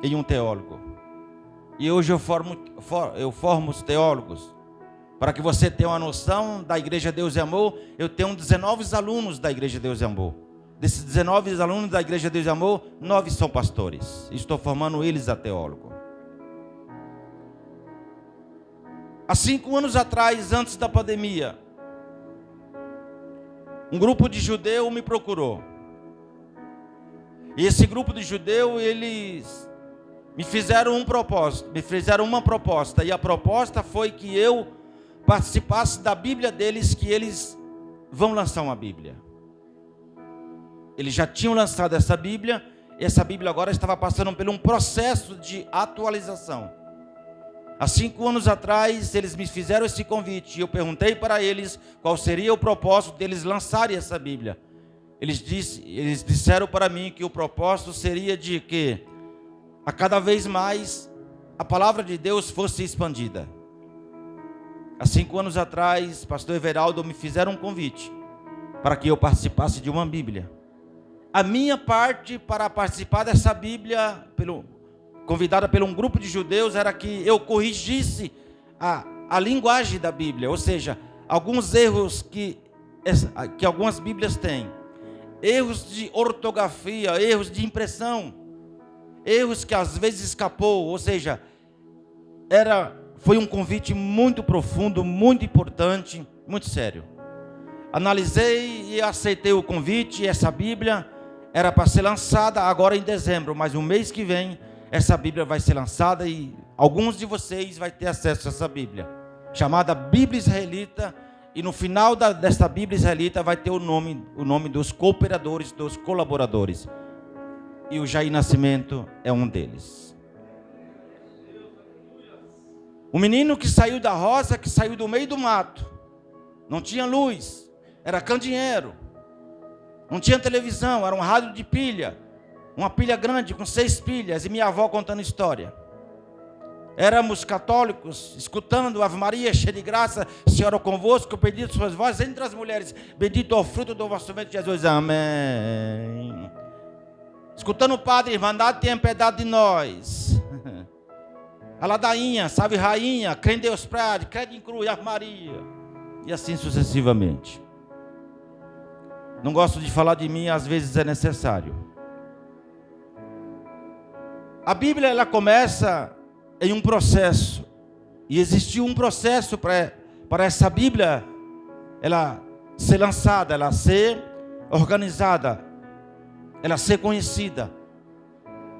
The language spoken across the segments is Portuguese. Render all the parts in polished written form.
em um teólogo. E hoje eu formo os teólogos. Para que você tenha uma noção da Igreja Deus e Amor, eu tenho 19 alunos da Igreja Deus e Amor. Desses 19 alunos da Igreja Deus e Amor, 9 são pastores. Estou formando eles a teólogo. Há 5 anos atrás, antes da pandemia, um grupo de judeus me procurou. E esse grupo de judeus, eles me fizeram uma proposta. E a proposta foi que eu participasse da Bíblia deles, que eles vão lançar uma Bíblia. Eles já tinham lançado essa Bíblia, e essa Bíblia agora estava passando por um processo de atualização. Há 5 anos atrás, eles me fizeram esse convite, e eu perguntei para eles qual seria o propósito deles lançarem essa Bíblia. Eles disseram para mim que o propósito seria de que, a cada vez mais, a palavra de Deus fosse expandida. Há 5 anos atrás, pastor Everaldo me fizeram um convite para que eu participasse de uma Bíblia. A minha parte para participar dessa Bíblia, convidada por um grupo de judeus, era que eu corrigisse a linguagem da Bíblia, ou seja, alguns erros que algumas Bíblias têm. Erros de ortografia, erros de impressão, erros que às vezes escapou, ou seja, foi um convite muito profundo, muito importante, muito sério. Analisei e aceitei o convite. Essa Bíblia era para ser lançada agora em dezembro, mas no mês que vem essa Bíblia vai ser lançada e alguns de vocês vão ter acesso a essa Bíblia, chamada Bíblia Israelita, e no final desta Bíblia Israelita vai ter o nome dos cooperadores, dos colaboradores, e o Jair Nascimento é um deles. O menino que saiu da roça, que saiu do meio do mato, não tinha luz, era candeeiro, não tinha televisão, era um rádio de pilha, uma pilha grande com 6 pilhas, e minha avó contando história. Éramos católicos, escutando Ave Maria, cheia de graça, Senhor convosco, bendito sois vós entre as mulheres, bendito é o fruto do vosso ventre, Jesus, amém. Escutando o padre, Irmandade tenha piedade de nós. A ladainha, salve rainha, crê em Deus Prade, crede em cruz, Ave Maria. E assim sucessivamente. Não gosto de falar de mim, às vezes é necessário. A Bíblia, ela começa em um processo. E existiu um processo para essa Bíblia, ela ser lançada, ela ser organizada, ela ser conhecida.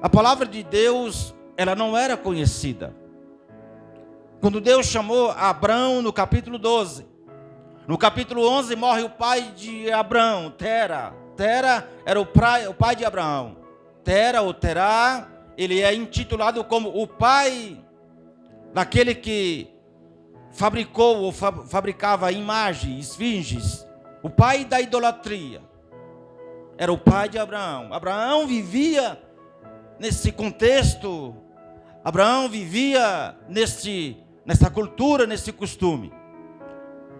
A palavra de Deus, ela não era conhecida. Quando Deus chamou Abrão no capítulo 12, no capítulo 11 morre o pai de Abrão, Tera. Tera era o pai de Abraão. Tera ou Terá, ele é intitulado como o pai daquele que fabricou ou fabricava imagens, esfinges. O pai da idolatria. Era o pai de Abraão. Abraão vivia nesse contexto. Abraão vivia nessa cultura, nesse costume.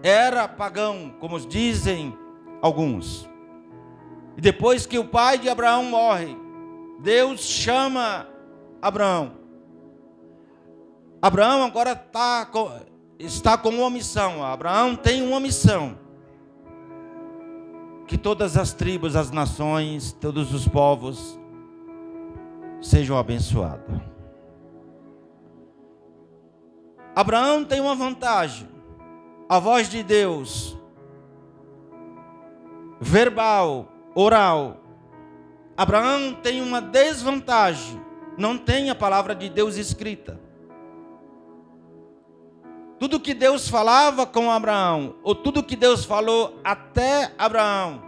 Era pagão, como dizem alguns. E depois que o pai de Abraão morre, Deus chama Abraão. Abraão agora está com uma missão. Abraão tem uma missão. Que todas as tribos, as nações, todos os povos sejam abençoados. Abraão tem uma vantagem. A voz de Deus, verbal, oral. Abraão tem uma desvantagem. Não tem a palavra de Deus escrita. Tudo que Deus falava com Abraão, ou tudo que Deus falou até Abraão,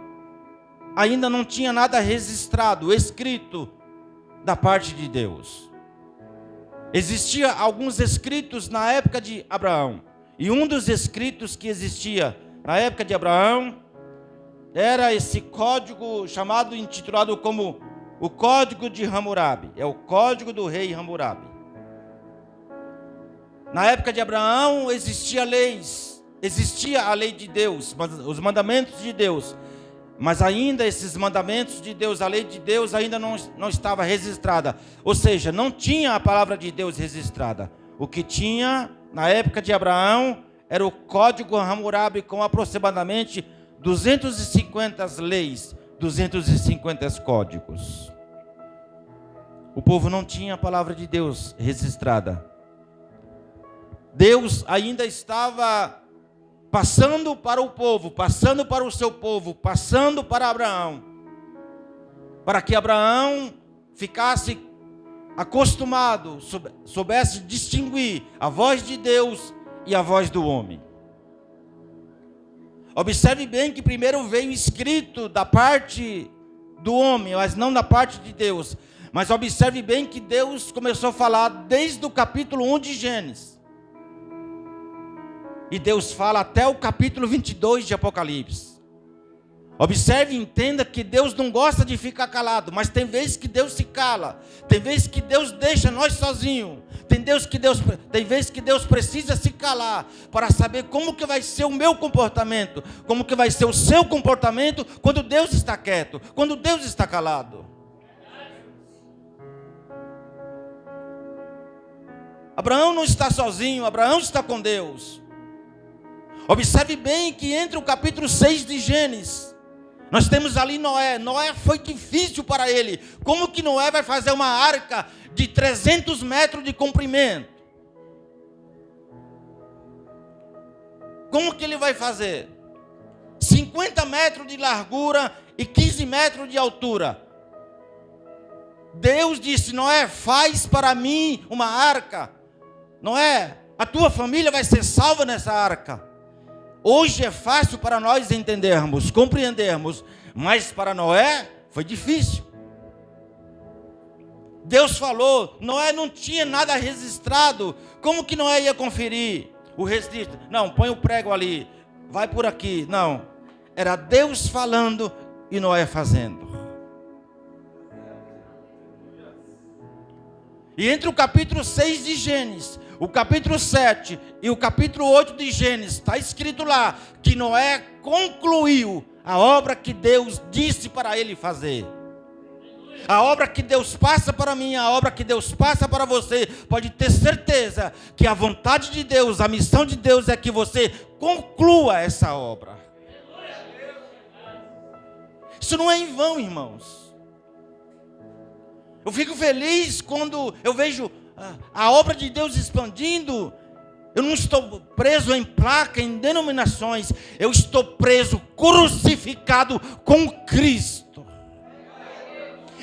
ainda não tinha nada registrado, escrito da parte de Deus. Existia alguns escritos na época de Abraão. E um dos escritos que existia na época de Abraão era esse código intitulado como o Código de Hammurabi. É o Código do rei Hammurabi. Na época de Abraão existia leis, existia a lei de Deus, os mandamentos de Deus. Mas ainda esses mandamentos de Deus, a lei de Deus ainda não estava registrada. Ou seja, não tinha a palavra de Deus registrada. O que tinha na época de Abraão era o código Hammurabi com aproximadamente 250 leis, 250 códigos. O povo não tinha a palavra de Deus registrada. Deus ainda estava passando para o povo, passando para o seu povo, passando para Abraão, para que Abraão ficasse acostumado, soubesse distinguir a voz de Deus e a voz do homem. Observe bem que primeiro veio escrito da parte do homem, mas não da parte de Deus. Mas observe bem que Deus começou a falar desde o capítulo 1 de Gênesis. E Deus fala até o capítulo 22 de Apocalipse. Observe e entenda que Deus não gosta de ficar calado, mas tem vezes que Deus se cala, tem vezes que Deus deixa nós sozinhos, tem vezes que Deus precisa se calar para saber como que vai ser o meu comportamento, como que vai ser o seu comportamento quando Deus está quieto, quando Deus está calado. Abraão não está sozinho, Abraão está com Deus. Observe bem que entre o capítulo 6 de Gênesis, nós temos ali Noé. Noé foi difícil para ele. Como que Noé vai fazer uma arca de 300 metros de comprimento? Como que ele vai fazer? 50 metros de largura e 15 metros de altura. Deus disse: Noé, faz para mim uma arca. Noé, a tua família vai ser salva nessa arca. Hoje é fácil para nós entendermos, compreendermos, mas para Noé foi difícil. Deus falou, Noé não tinha nada registrado. Como que Noé ia conferir o registro? Não, põe o prego ali, vai por aqui. Não, era Deus falando e Noé fazendo. E entre o capítulo 6 de Gênesis, o capítulo 7 e o capítulo 8 de Gênesis, está escrito lá que Noé concluiu a obra que Deus disse para ele fazer. A obra que Deus passa para mim, a obra que Deus passa para você, pode ter certeza que a vontade de Deus, a missão de Deus é que você conclua essa obra. Isso não é em vão, irmãos. Eu fico feliz quando eu vejo a obra de Deus expandindo. Eu não estou preso em placa, em denominações. Eu estou preso, crucificado com Cristo.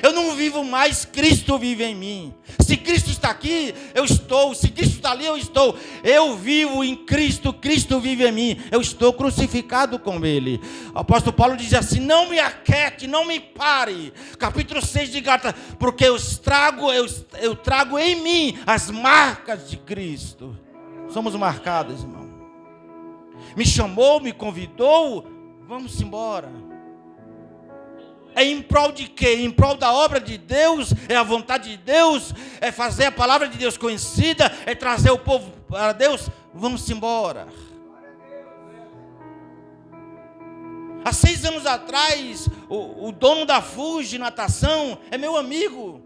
Eu não vivo mais, Cristo vive em mim. Se Cristo está aqui, eu estou. Se Cristo está ali, eu estou. Eu vivo em Cristo, Cristo vive em mim. Eu estou crucificado com Ele. O apóstolo Paulo diz assim: não me aquete, não me pare. Capítulo 6 de Gálatas: porque eu trago em mim as marcas de Cristo. Somos marcados, irmão. Me chamou, me convidou, vamos embora. É em prol de quê? Em prol da obra de Deus, é a vontade de Deus, é fazer a palavra de Deus conhecida, é trazer o povo para Deus. Vamos embora. Há 6 anos atrás, o dono da Fuji Natação é meu amigo.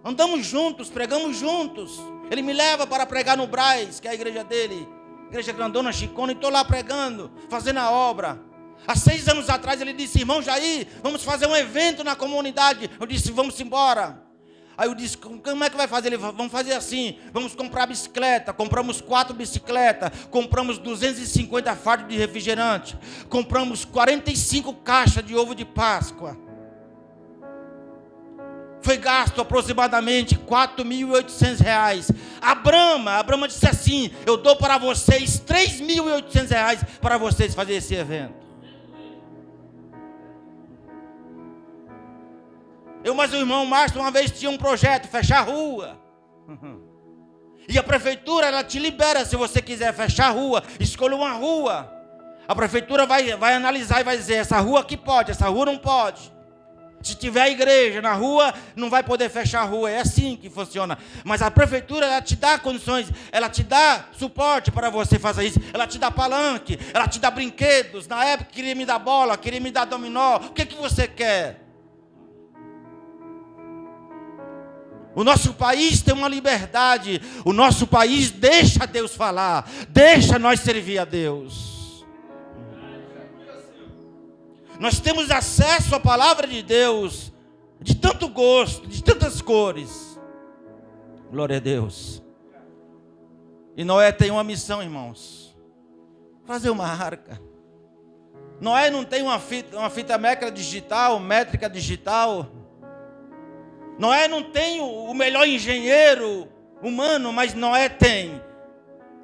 Andamos juntos, pregamos juntos. Ele me leva para pregar no Braz, que é a igreja dele, igreja grandona, chicona, e estou lá pregando, fazendo a obra. Há 6 anos atrás ele disse: irmão Jair, vamos fazer um evento na comunidade. Eu disse: vamos embora. Aí eu disse: como é que vai fazer? Ele: vamos fazer assim, vamos comprar bicicleta. Compramos 4 bicicletas, compramos 250 fardos de refrigerante, compramos 45 caixas de ovo de Páscoa. Foi gasto aproximadamente R$4.800. A Brahma disse assim: eu dou para vocês R$3.800 para vocês fazerem esse evento. Mas o irmão Márcio uma vez tinha um projeto, fechar a rua. E a prefeitura, ela te libera se você quiser fechar a rua. Escolha uma rua. A prefeitura vai analisar e vai dizer: essa rua aqui pode, essa rua não pode. Se tiver igreja na rua, não vai poder fechar a rua. É assim que funciona. Mas a prefeitura, ela te dá condições, ela te dá suporte para você fazer isso. Ela te dá palanque, ela te dá brinquedos. Na época, queria me dar bola, queria me dar dominó. O que você quer? O nosso país tem uma liberdade. O nosso país deixa Deus falar. Deixa nós servir a Deus. Nós temos acesso à palavra de Deus, de tanto gosto, de tantas cores. Glória a Deus. E Noé tem uma missão, irmãos. Fazer uma arca. Noé não tem uma fita métrica digital. Noé não tem o melhor engenheiro humano, mas Noé tem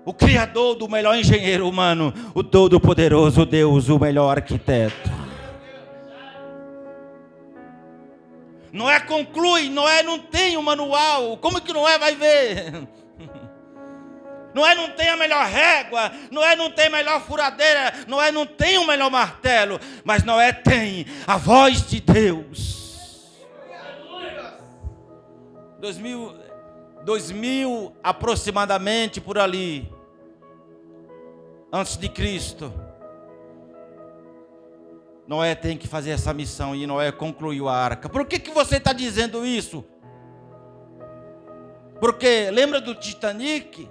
o criador do melhor engenheiro humano, o todo-poderoso Deus, o melhor arquiteto. Noé conclui, Noé não tem o manual. Como que Noé vai ver? Noé não tem a melhor régua, Noé não tem a melhor furadeira, Noé não tem o melhor martelo, mas Noé tem a voz de Deus. 2000 aproximadamente por ali, antes de Cristo, Noé tem que fazer essa missão e Noé concluiu a arca. Por que você está dizendo isso? Porque lembra do Titanic?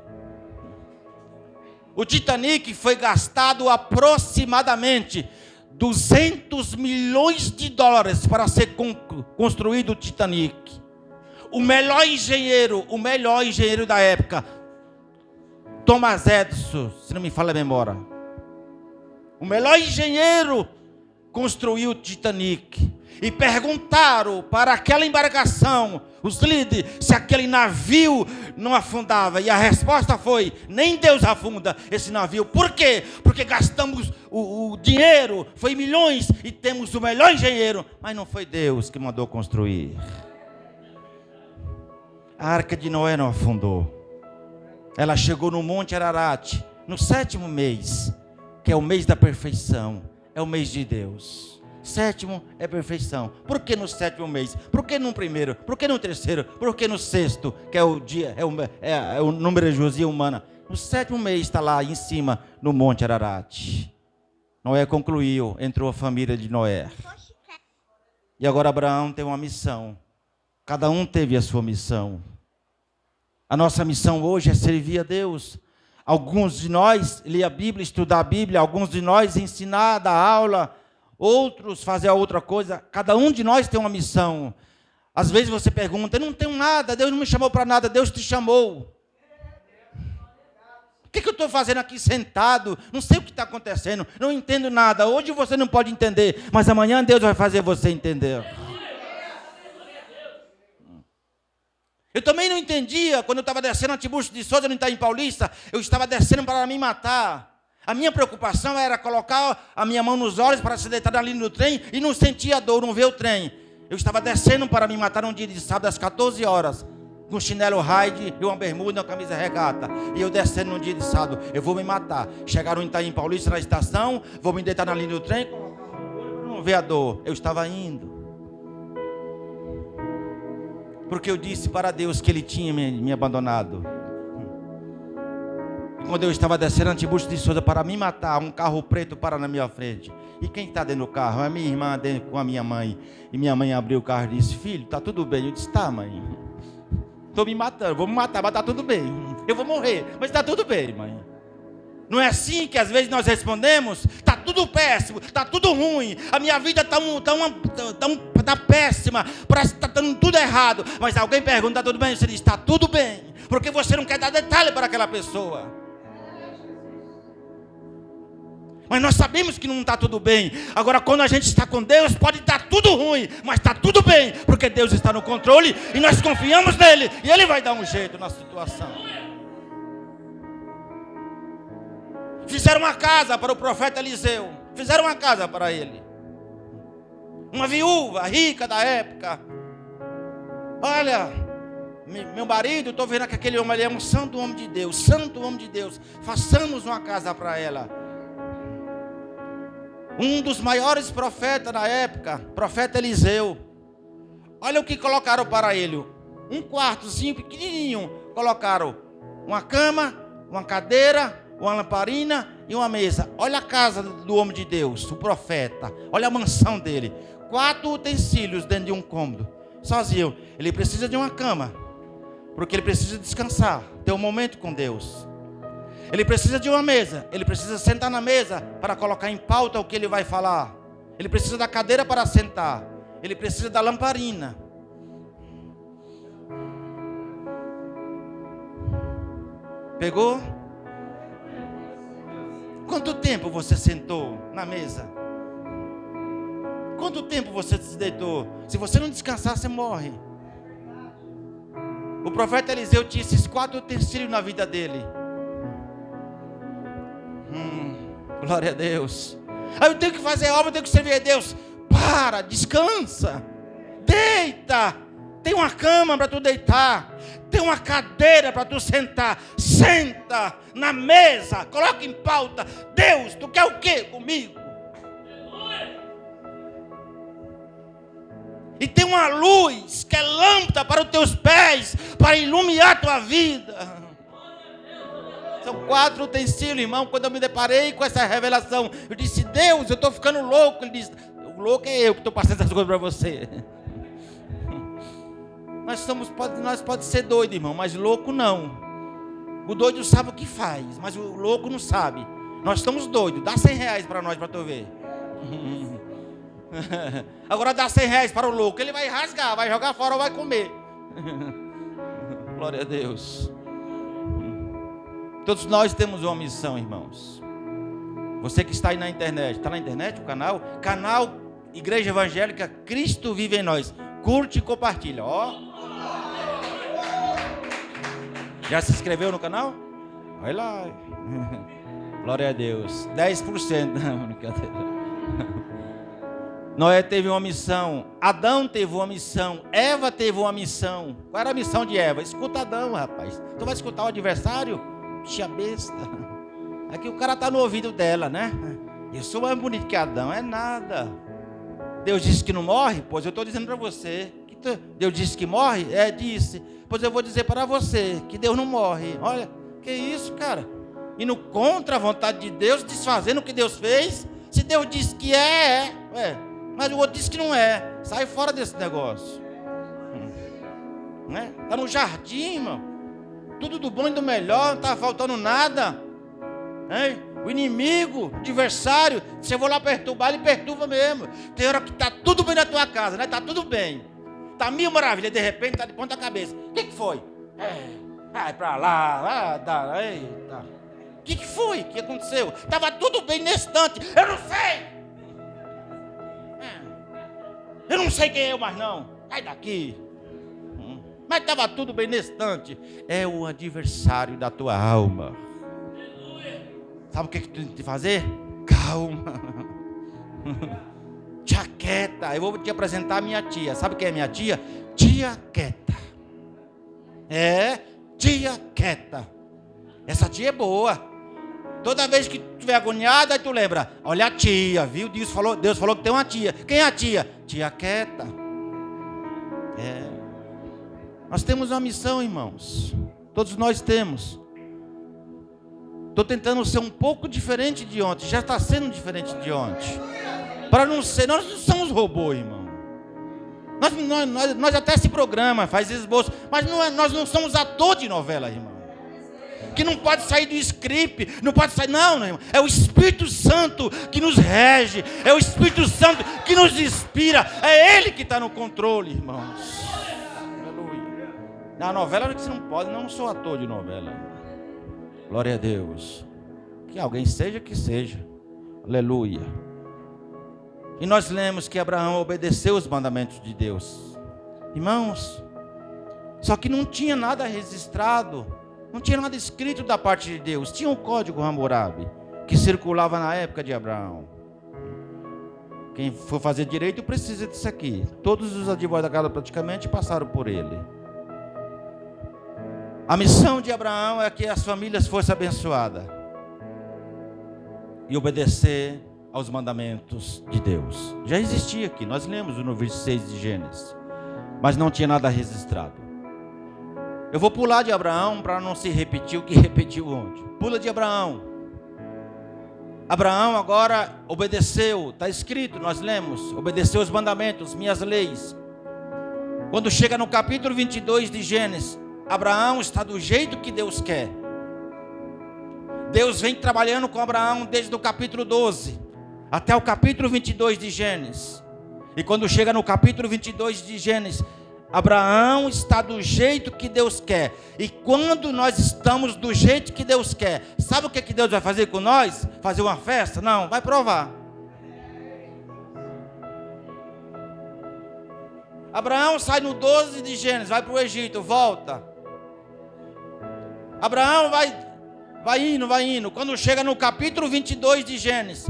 O Titanic foi gastado aproximadamente 200 milhões de dólares para ser construído o Titanic. O melhor engenheiro da época, Thomas Edison, se não me falha a memória. O melhor engenheiro construiu o Titanic. E perguntaram para aquela embarcação, os líderes, se aquele navio não afundava. E a resposta foi: nem Deus afunda esse navio. Por quê? Porque gastamos o dinheiro, foi milhões, e temos o melhor engenheiro, mas não foi Deus que mandou construir. A arca de Noé não afundou. Ela chegou no Monte Ararat, no 7º mês, que é o mês da perfeição. É o mês de Deus. 7º é perfeição. Por que no 7º mês? Por que no 1º? Por que no 3º? Por que no 6º? Que é o dia, é o número de Josia humana. No 7º mês está lá em cima, no Monte Ararat. Noé concluiu, entrou a família de Noé. E agora Abraão tem uma missão. Cada um teve a sua missão. A nossa missão hoje é servir a Deus. Alguns de nós ler a Bíblia, estudar a Bíblia, alguns de nós ensinar, dar aula, outros fazer outra coisa. Cada um de nós tem uma missão. Às vezes você pergunta: eu não tenho nada, Deus não me chamou para nada. Deus te chamou. O que eu estou fazendo aqui sentado? Não sei o que está acontecendo, não entendo nada. Hoje você não pode entender, mas amanhã Deus vai fazer você entender. Eu também não entendia, quando eu estava descendo a Tiburcio de Souza, no Itaim Paulista, eu estava descendo para me matar. A minha preocupação era colocar a minha mão nos olhos para se deitar na linha do trem e não sentir a dor, não ver o trem. Eu estava descendo para me matar um dia de sábado às 14 horas, com chinelo Raid e uma bermuda e uma camisa regata. E eu descendo num dia de sábado, eu vou me matar. Chegaram em Itaim Paulista na estação, vou me deitar na linha do trem, colocar o olho para não ver a dor. Eu estava indo. Porque eu disse para Deus que Ele tinha me abandonado. E quando eu estava descendo a Tiburcio de Souza para me matar, um carro preto para na minha frente. E quem está dentro do carro? É a minha irmã dentro com a minha mãe. E minha mãe abriu o carro e disse: filho, está tudo bem? Eu disse: tá, mãe. Estou me matando, vou me matar, mas está tudo bem. Eu vou morrer, mas está tudo bem, mãe. Não é assim que às vezes nós respondemos? Está tudo péssimo, está tudo ruim, a minha vida está péssima, parece que está dando tudo errado. Mas alguém pergunta: está tudo bem? Você diz: está tudo bem, porque você não quer dar detalhe para aquela pessoa. Mas nós sabemos que não está tudo bem. Agora, quando a gente está com Deus, pode estar tudo ruim, mas está tudo bem, porque Deus está no controle e nós confiamos nele, e Ele vai dar um jeito na situação. Fizeram uma casa para o profeta Eliseu. Fizeram uma casa para ele. Uma viúva rica da época. Olha, meu marido, estou vendo que aquele homem ali é um santo homem de Deus. Santo homem de Deus. Façamos uma casa para ela. Um dos maiores profetas da época, profeta Eliseu. Olha o que colocaram para ele. Um quartozinho pequenininho. Colocaram uma cama, uma cadeira, uma lamparina e uma mesa. Olha a casa do homem de Deus, o profeta. Olha a mansão dele. 4 utensílios dentro de um cômodo. Sozinho. Ele precisa de uma cama, porque ele precisa descansar, ter um momento com Deus. Ele precisa de uma mesa. Ele precisa sentar na mesa para colocar em pauta o que ele vai falar. Ele precisa da cadeira para sentar. Ele precisa da lamparina. Pegou? Quanto tempo você sentou na mesa? Quanto tempo você se deitou? Se você não descansar, você morre. O profeta Eliseu tinha esses 4 utensílios na vida dele. Glória a Deus. Aí eu tenho que fazer obra, eu tenho que servir a Deus. Para, descansa. Deita. Tem uma cama para tu deitar. Tem uma cadeira para tu sentar. Senta na mesa. Coloca em pauta. Deus, tu quer o quê comigo? E tem uma luz que é lâmpada para os teus pés, para iluminar a tua vida. São 4 utensílios, irmão. Quando eu me deparei com essa revelação, eu disse: Deus, eu estou ficando louco. Ele disse: o louco é eu que estou passando essas coisas para você. Nós pode ser doido, irmão, mas louco não. O doido sabe o que faz, mas o louco não sabe. Nós estamos doidos. Dá 100 reais para nós, para tu ver. Agora dá 100 reais para o louco. Ele vai rasgar, vai jogar fora ou vai comer. Glória a Deus. Todos nós temos uma missão, irmãos. Você que está aí na internet. Está na internet o canal? Canal Igreja Evangélica Cristo Vive em Nós. Curte e compartilha. Ó. Já se inscreveu no canal? Vai lá. Glória a Deus. 10%. Não, brincadeira. Noé teve uma missão. Adão teve uma missão. Eva teve uma missão. Qual era a missão de Eva? Escuta Adão, rapaz. Tu vai escutar o adversário? Tia besta. Aqui o cara está no ouvido dela, né? Eu sou mais bonito que Adão. É nada. Deus disse que não morre? Pois eu estou dizendo para você. Deus disse que morre? Disse. Pois eu vou dizer para você que Deus não morre. Olha, que isso, cara? Indo contra a vontade de Deus, desfazendo o que Deus fez. Se Deus disse que é. Mas o outro disse que não é. Sai fora desse negócio. Né? Está no jardim, irmão. Tudo do bom e do melhor, não está faltando nada. Hein? O inimigo, o adversário, se eu vou lá perturbar, ele perturba mesmo. Tem hora que está tudo bem na tua casa, né? Está tudo bem. Está 1000 maravilhas, de repente está de ponta cabeça. O que foi? Vai para lá, eita. O que foi? O que aconteceu? Estava tudo bem nesse instante. Eu não sei. Eu não sei quem é eu mais não. Sai daqui. Mas estava tudo bem nesse instante. É o adversário da tua alma. Sabe o que tu tem que fazer? Calma. Tia quieta. Eu vou te apresentar a minha tia. Sabe quem é minha tia? Tia quieta. Tia quieta. Essa tia é boa. Toda vez que tu estiver agoniada, aí tu lembra. Olha a tia, viu? Deus falou que tem uma tia. Quem é a tia? Tia quieta. Nós temos uma missão, irmãos. Todos nós temos. Estou tentando ser um pouco diferente de ontem. Já está sendo diferente de ontem. Para não ser, nós não somos robôs, irmão. Nós até se programa, faz esboço. Mas nós não somos ator de novela, irmão. Que não pode sair do script. Não pode sair, não, irmão. É o Espírito Santo que nos rege. É o Espírito Santo que nos inspira. É Ele que está no controle, irmãos. Na novela que você não pode, não sou ator de novela. Glória a Deus. Que alguém seja que seja. Aleluia. E nós lemos que Abraão obedeceu os mandamentos de Deus. Irmãos, só que não tinha nada registrado, não tinha nada escrito da parte de Deus. Tinha um código Hammurabi que circulava na época de Abraão. Quem for fazer direito precisa disso aqui. Todos os advogados praticamente passaram por ele. A missão de Abraão é que as famílias fossem abençoadas e obedecer aos mandamentos de Deus. Já existia aqui, nós lemos no versículo 6 de Gênesis. mas não tinha nada registrado. Eu vou pular de Abraão para não se repetir o que repetiu ontem. Pula de Abraão. Abraão agora obedeceu, está escrito, nós lemos, obedeceu os mandamentos, minhas leis. Quando chega no capítulo 22 de Gênesis, Abraão está do jeito que Deus quer. Deus vem trabalhando com Abraão desde o capítulo 12 até o capítulo 22 de Gênesis. E quando chega no capítulo 22 de Gênesis, Abraão está do jeito que Deus quer. E quando nós estamos do jeito que Deus quer, sabe o que Deus vai fazer com nós? Fazer uma festa? Não, vai provar. Abraão sai no 12 de Gênesis, vai para o Egito, volta. Abraão vai indo. Quando chega no capítulo 22 de Gênesis,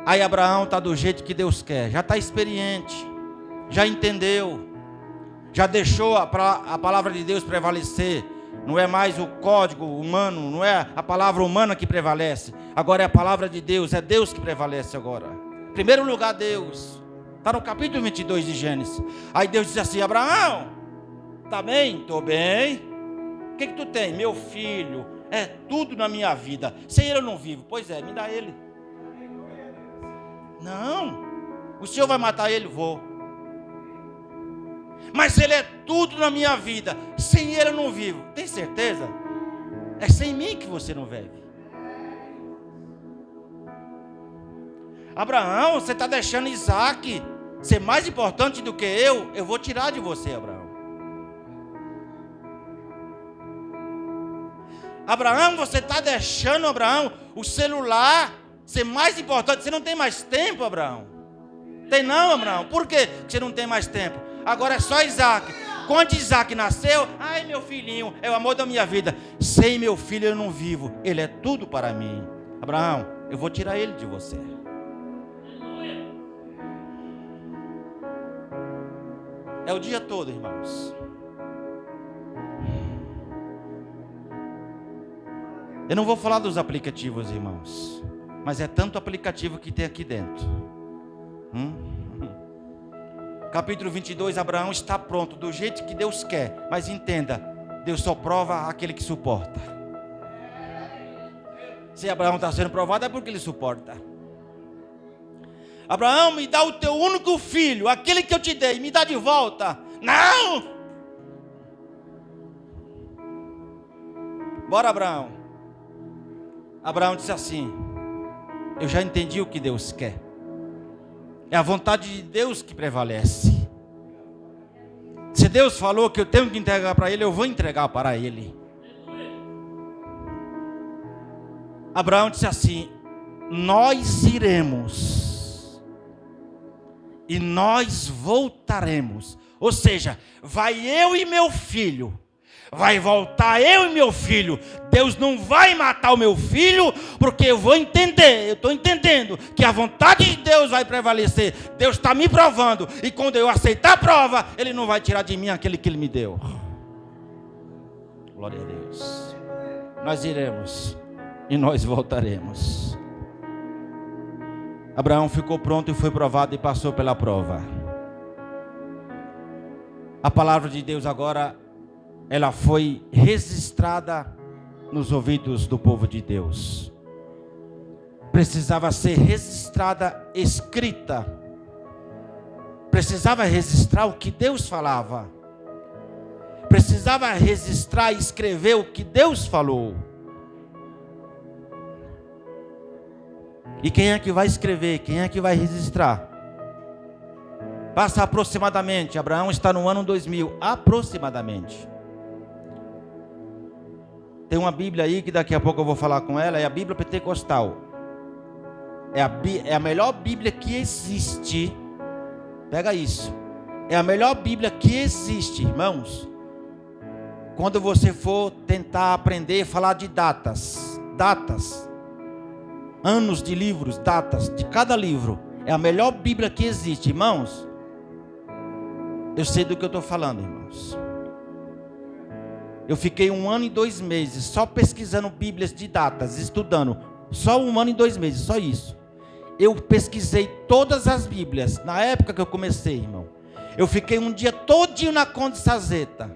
aí Abraão está do jeito que Deus quer. Já está experiente, já entendeu, já deixou a palavra de Deus prevalecer. Não é mais o código humano, não é a palavra humana que prevalece. Agora é a palavra de Deus, é Deus que prevalece agora. Em primeiro lugar, Deus. Está no capítulo 22 de Gênesis. Aí Deus diz assim: Abraão, está bem? Estou bem. O que tu tem? Meu filho, é tudo na minha vida. Sem ele eu não vivo. Pois é, me dá ele. Não, o senhor vai matar ele? Vou. Mas ele é tudo na minha vida. Sem ele eu não vivo. Tem certeza? É sem mim que você não vive. Abraão, você está deixando Isaac ser mais importante do que eu? Eu vou tirar de você, Abraão. Abraão, você está deixando, Abraão, o celular ser mais importante. Você não tem mais tempo, Abraão. Tem não, Abraão. Por que você não tem mais tempo? Agora é só Isaac. Quando Isaac nasceu, ai meu filhinho, é o amor da minha vida. Sem meu filho eu não vivo. Ele é tudo para mim. Abraão, eu vou tirar ele de você. É o dia todo, irmãos. Eu não vou falar dos aplicativos, irmãos, mas é tanto aplicativo que tem aqui dentro. Capítulo 22, Abraão está pronto, do jeito que Deus quer. Mas entenda, Deus só prova aquele que suporta. Se Abraão está sendo provado, é porque ele suporta. Abraão, me dá o teu único filho, aquele que eu te dei, me dá de volta. Não! Bora, Abraão. Abraão disse assim: eu já entendi o que Deus quer. É a vontade de Deus que prevalece. Se Deus falou que eu tenho que entregar para Ele, eu vou entregar para Ele. Abraão disse assim: nós iremos e nós voltaremos. Ou seja, vai eu e meu filho. Vai voltar eu e meu filho. Deus não vai matar o meu filho, porque eu vou entender, eu estou entendendo que a vontade de Deus vai prevalecer. Deus está me provando, e quando eu aceitar a prova, Ele não vai tirar de mim aquele que Ele me deu. Glória a Deus. Nós iremos e nós voltaremos. Abraão ficou pronto e foi provado e passou pela prova. A palavra de Deus agora, ela foi registrada nos ouvidos do povo de Deus. Precisava ser registrada, escrita. Precisava registrar o que Deus falava. Precisava registrar e escrever o que Deus falou. E quem é que vai escrever? Quem é que vai registrar? Passa aproximadamente, Abraão está no ano 2000, aproximadamente. Tem uma Bíblia aí que daqui a pouco eu vou falar com ela, é a Bíblia Pentecostal. É a melhor Bíblia que existe. Pega isso. É a melhor Bíblia que existe, irmãos. Quando você for tentar aprender a falar de datas, anos de livros, datas de cada livro, é a melhor Bíblia que existe, irmãos. Eu sei do que eu estou falando, irmãos. Eu fiquei 1 ano e 2 meses só pesquisando Bíblias de datas, estudando. Só 1 ano e 2 meses, só isso. Eu pesquisei todas as Bíblias na época que eu comecei, irmão. Eu fiquei um dia todinho na Conde Sazeta,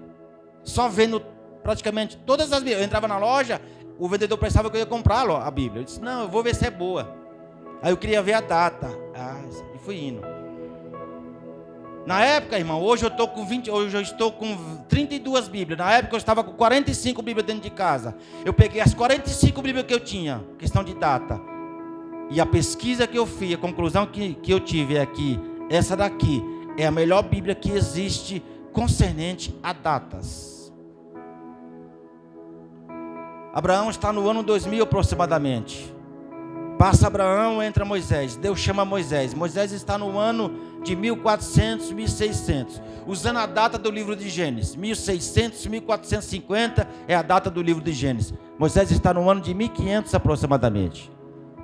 só vendo praticamente todas as Bíblias. Eu entrava na loja, o vendedor pensava que eu ia comprar a Bíblia. Eu disse, não, eu vou ver se é boa. Aí eu queria ver a data. E fui indo. Na época, irmão, hoje eu estou com 32 Bíblias. Na época eu estava com 45 Bíblias dentro de casa. Eu peguei as 45 Bíblias que eu tinha, questão de data. E a pesquisa que eu fiz, a conclusão que eu tive é que essa daqui é a melhor Bíblia que existe concernente a datas. Abraão está no ano 2000 aproximadamente. Passa Abraão, entra Moisés. Deus chama Moisés. Moisés está no ano de 1400, 1600. Usando a data do livro de Gênesis. 1600, 1450 é a data do livro de Gênesis. Moisés está no ano de 1500 aproximadamente.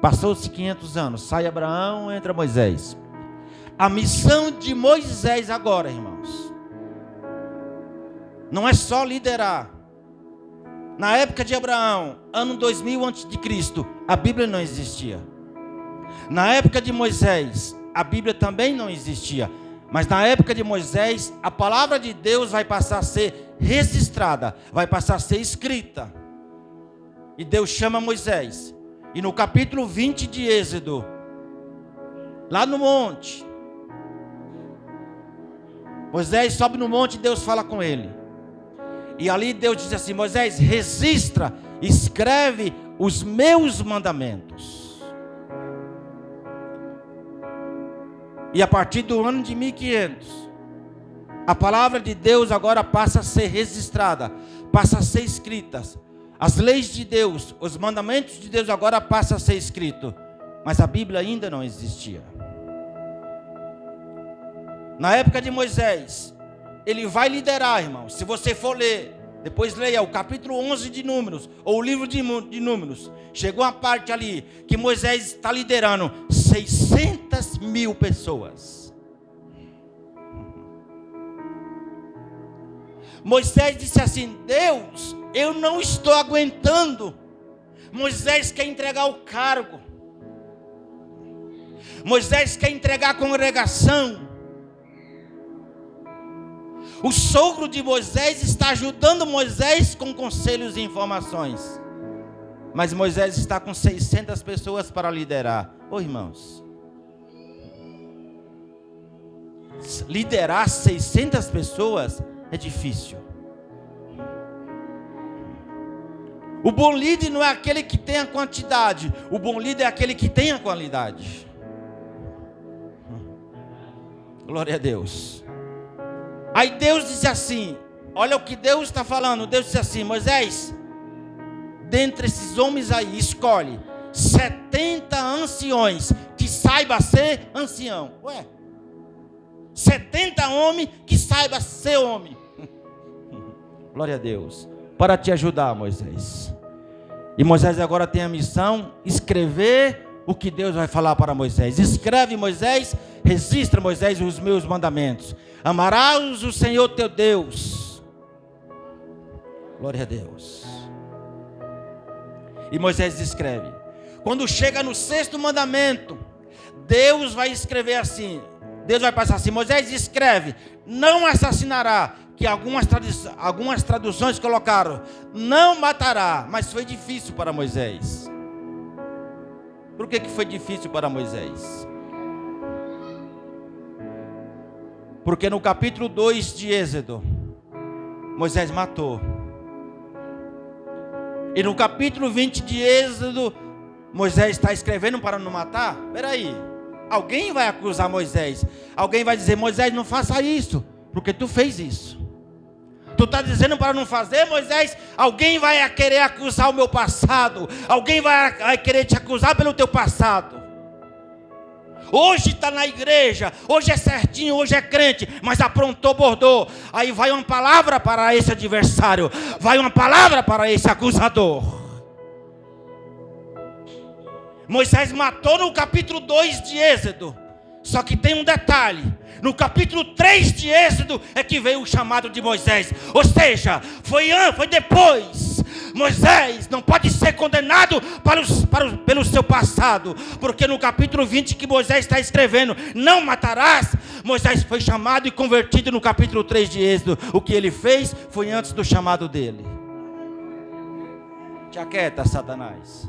Passou-se 500 anos. Sai Abraão, entra Moisés. A missão de Moisés agora, irmãos, não é só liderar. Na época de Abraão, ano 2000 a.C., a Bíblia não existia. Na época de Moisés, a Bíblia também não existia. Mas na época de Moisés, a palavra de Deus vai passar a ser registrada, vai passar a ser escrita. E Deus chama Moisés. E no capítulo 20 de Êxodo, lá no monte, Moisés sobe no monte e Deus fala com ele. E ali Deus diz assim, Moisés, registra, escreve os meus mandamentos. E a partir do ano de 1500, a palavra de Deus agora passa a ser registrada, passa a ser escrita. As leis de Deus, os mandamentos de Deus agora passam a ser escritos. Mas a Bíblia ainda não existia. Na época de Moisés, ele vai liderar, irmão. Se você for ler, depois leia o capítulo 11 de Números, ou o livro de Números. Chegou uma parte ali, que Moisés está liderando 600 mil pessoas. Moisés disse assim, Deus, eu não estou aguentando. Moisés quer entregar o cargo. Moisés quer entregar a congregação. O sogro de Moisés está ajudando Moisés com conselhos e informações. Mas Moisés está com 600 pessoas para liderar. Ô irmãos, liderar 600 pessoas é difícil. O bom líder não é aquele que tem a quantidade. O bom líder é aquele que tem a qualidade. Glória a Deus. Aí Deus disse assim, olha o que Deus está falando. Deus disse assim, Moisés, dentre esses homens aí, escolhe 70 anciões que saiba ser ancião. 70 homens que saiba ser homem. Glória a Deus. Para te ajudar, Moisés. E Moisés agora tem a missão, escrever o que Deus vai falar para Moisés. Escreve, Moisés, registra, Moisés, os meus mandamentos. Amarás o Senhor teu Deus. Glória a Deus. E Moisés escreve. Quando chega no 6º mandamento, Deus vai escrever assim. Deus vai passar assim, Moisés escreve, não assassinará. Que algumas traduções colocaram, não matará. Mas foi difícil para Moisés. Por que foi difícil para Moisés? Porque no capítulo 2 de Êxodo, Moisés matou. E no capítulo 20 de Êxodo, Moisés está escrevendo para não matar? Espera aí. Alguém vai acusar Moisés. Alguém vai dizer, Moisés, não faça isso, porque tu fez isso. Tu está dizendo para não fazer, Moisés? Alguém vai querer acusar o meu passado. Alguém vai querer te acusar pelo teu passado. Hoje está na igreja, hoje é certinho, hoje é crente, mas aprontou, bordou. Aí vai uma palavra para esse adversário, vai uma palavra para esse acusador. Moisés matou no capítulo 2 de Êxodo. Só que tem um detalhe. No capítulo 3 de Êxodo é que veio o chamado de Moisés. Ou seja, foi depois. Moisés não pode ser condenado pelo seu passado, porque no capítulo 20 que Moisés está escrevendo, não matarás, Moisés foi chamado e convertido no capítulo 3 de Êxodo. O que ele fez foi antes do chamado dele. Te aquieta, Satanás.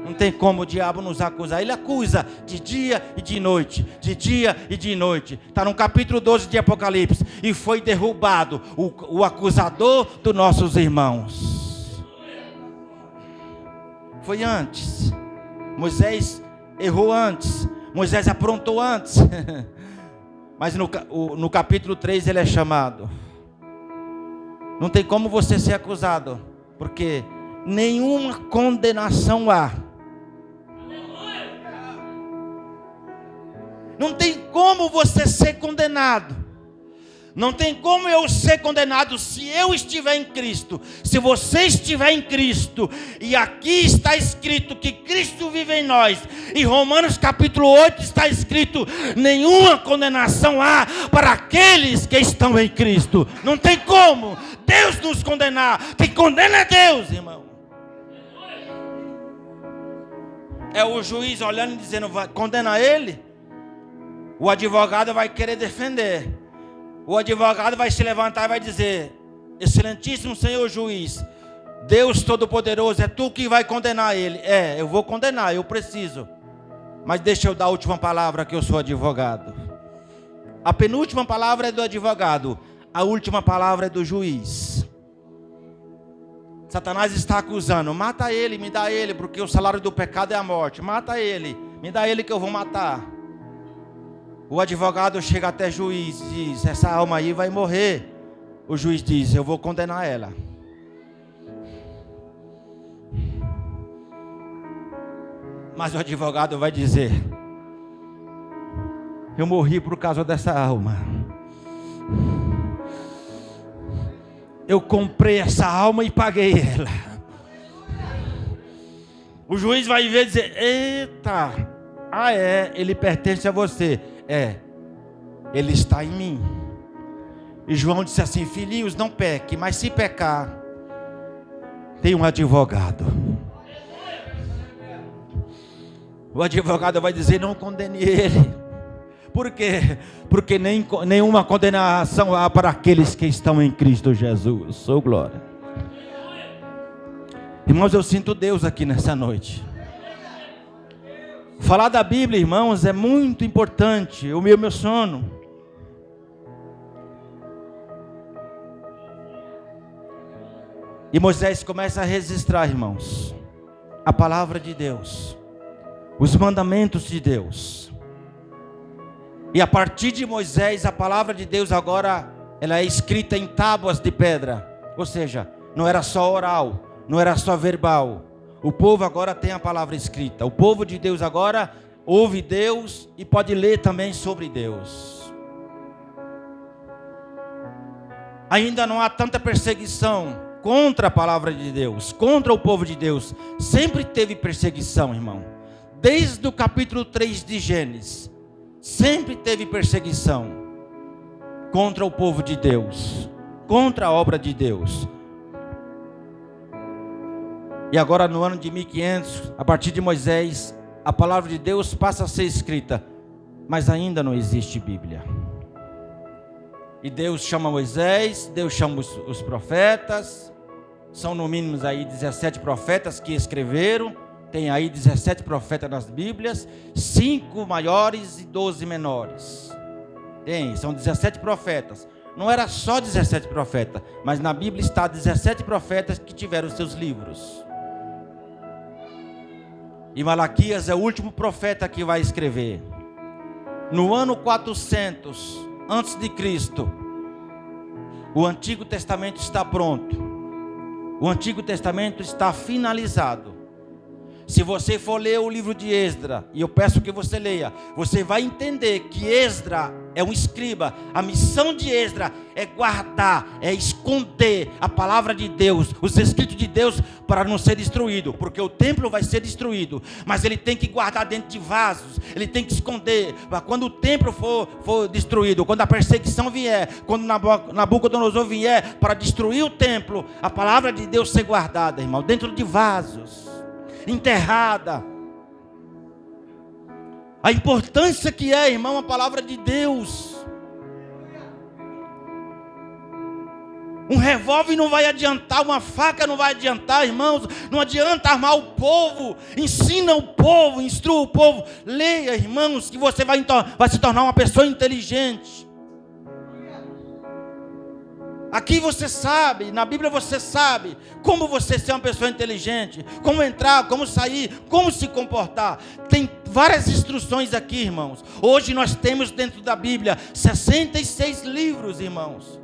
Não tem como o diabo nos acusar. Ele acusa de dia e de noite. De dia e de noite. Está no capítulo 12 de Apocalipse. E foi derrubado o acusador dos nossos irmãos. Foi antes. Moisés errou antes. Moisés aprontou antes. Mas no capítulo 3 ele é chamado. Não tem como você ser acusado. Porque nenhuma condenação há. Não tem como você ser condenado. Não tem como eu ser condenado se eu estiver em Cristo. Se você estiver em Cristo. E aqui está escrito que Cristo vive em nós. Em Romanos capítulo 8 está escrito: nenhuma condenação há para aqueles que estão em Cristo. Não tem como Deus nos condenar. Quem condena é Deus, irmão. É o juiz olhando e dizendo: vai condenar ele. O advogado vai querer defender. O advogado vai se levantar e vai dizer: excelentíssimo senhor juiz, Deus Todo-Poderoso, é tu que vai condenar ele. Eu vou condenar, eu preciso. Mas deixa eu dar a última palavra, que eu sou advogado. A penúltima palavra é do advogado. A última palavra é do juiz. Satanás está acusando: mata ele, me dá ele, porque o salário do pecado é a morte. Mata ele, me dá ele que eu vou matar. O advogado chega até o juiz e diz: essa alma aí vai morrer. O juiz diz: eu vou condenar ela. Mas o advogado vai dizer: eu morri por causa dessa alma. Eu comprei essa alma e paguei ela. O juiz vai ver e dizer: eita, ele pertence a você. Ele está em mim. E João disse assim: filhinhos, não peque, mas se pecar, tem um advogado. O advogado vai dizer: não condene ele. Por quê? Porque nenhuma condenação há para aqueles que estão em Cristo Jesus. Sou glória. Irmãos, eu sinto Deus aqui nessa noite. Falar da Bíblia, irmãos, é muito importante. O meu sono. E Moisés começa a registrar, irmãos, a palavra de Deus, os mandamentos de Deus. E a partir de Moisés, a palavra de Deus agora, ela é escrita em tábuas de pedra. Ou seja, não era só oral, não era só verbal. O povo agora tem a palavra escrita. O povo de Deus agora ouve Deus e pode ler também sobre Deus. Ainda não há tanta perseguição contra a palavra de Deus, contra o povo de Deus. Sempre teve perseguição, irmão. Desde o capítulo 3 de Gênesis, sempre teve perseguição contra o povo de Deus, contra a obra de Deus. E agora no ano de 1500, a partir de Moisés, a palavra de Deus passa a ser escrita, mas ainda não existe Bíblia. E Deus chama Moisés, Deus chama os profetas, são no mínimo aí 17 profetas que escreveram, tem aí 17 profetas nas Bíblias, 5 maiores e 12 menores. São 17 profetas. Não era só 17 profetas, mas na Bíblia está 17 profetas que tiveram seus livros. E Malaquias é o último profeta que vai escrever. No ano 400 antes de Cristo, o Antigo Testamento está pronto. O Antigo Testamento está finalizado. Se você for ler o livro de Esdras, e eu peço que você leia, você vai entender que Esdras é um escriba. A missão de Esdras é guardar, é esconder a palavra de Deus, os escritos de Deus, para não ser destruído, porque o templo vai ser destruído, mas ele tem que guardar dentro de vasos, ele tem que esconder, para quando o templo for destruído, quando a perseguição vier, quando Nabucodonosor vier para destruir o templo, a palavra de Deus ser guardada, irmão, dentro de vasos, enterrada. A importância que é, irmão, a palavra de Deus. Um revólver não vai adiantar, uma faca não vai adiantar, irmãos. Não adianta armar o povo. Ensina o povo, instrua o povo. Leia, irmãos, que você vai se tornar uma pessoa inteligente. Aqui você sabe, na Bíblia você sabe como você ser uma pessoa inteligente, como entrar, como sair, como se comportar. Tem várias instruções aqui, irmãos. Hoje nós temos dentro da Bíblia 66 livros, irmãos.